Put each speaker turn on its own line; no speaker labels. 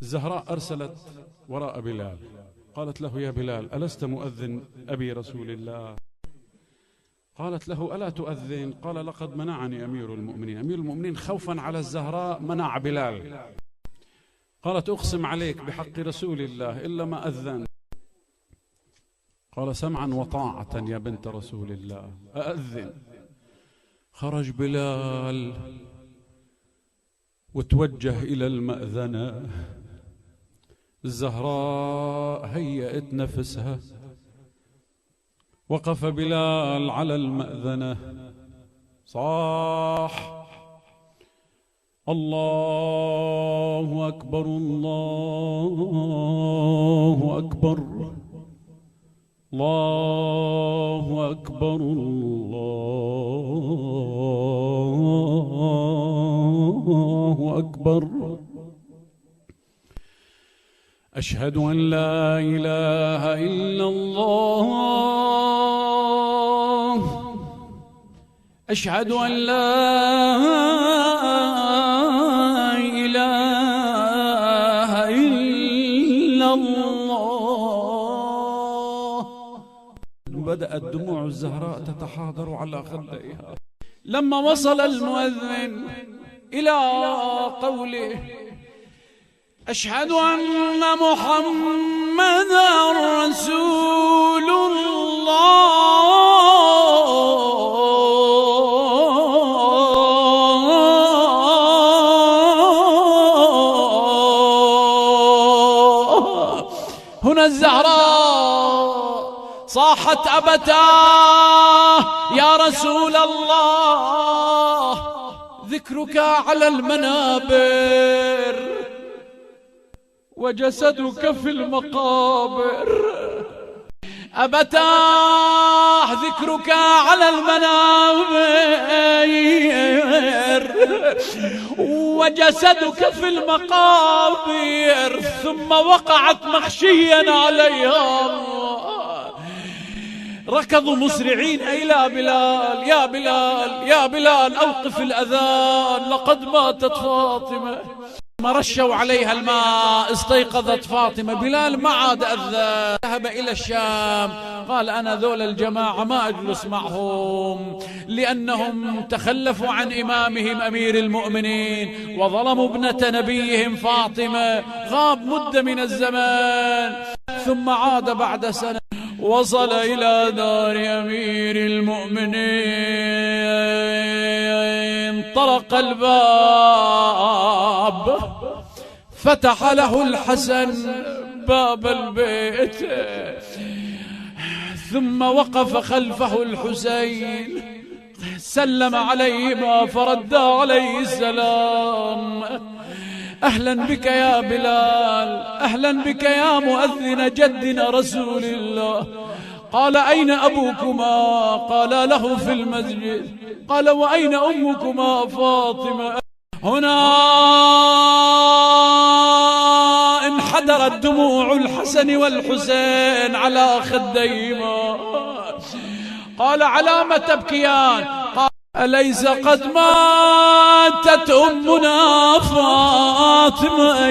الزهراء أرسلت وراء بلال، قالت له: يا بلال، ألست مؤذن أبي رسول الله؟ قالت له: ألا تؤذن؟ قال: لقد منعني أمير المؤمنين. أمير المؤمنين خوفا على الزهراء منع بلال. قالت: أقسم عليك بحق رسول الله إلا ما أذن. قال: سمعا وطاعة يا بنت رسول الله، أأذن. خرج بلال وتوجه إلى المأذنة. الزهراء هيأت نفسها، وقف بلال على المأذنة، صاح: الله أكبر، الله أكبر، الله أكبر، الله أكبر، أشهد أن لا إله إلا الله، أشهد أن لا إله إلا الله. بدأت دموع الزهراء تتحاضر على خديها. لما وصل المؤذن إلى قوله: أشهد أن محمدا رسول الله، هنا الزهراء صاحت: أبتاه يا رسول الله، ذكرك على المنابر وجسدك في المقابر. أبتاه ذكرك على المنابر وجسدك في المقابر. ثم وقعت مغشيا عليها. ركضوا مسرعين إلى بلال: يا بلال، يا بلال، أوقف الأذان، لقد ماتت فاطمة. ما رشوا عليها الماء استيقظت فاطمة. بلال ما عاد أذان، ذهب إلى الشام. قال: أنا ذول الجماعة ما أجلس معهم، لأنهم تخلفوا عن إمامهم أمير المؤمنين وظلموا ابنة نبيهم فاطمة. غاب مدة من الزمان ثم عاد بعد سنة. وصل إلى دار أمير المؤمنين، طرق الباب، فتح له الحسن باب البيت، ثم وقف خلفه الحسين، سلم عليهما فرد عليه السلام: أهلا بك يا بلال، أهلا بك يا مؤذن جدنا رسول الله. قال: أين أبوكما؟ قال: له في المسجد. قال: وأين أمكما فاطمة؟ هنا انحدرت دموع الحسن والحسين على خديهما. قال: على ما تبكيان؟ قال: أليس قد ماتت أمنا فاطمة؟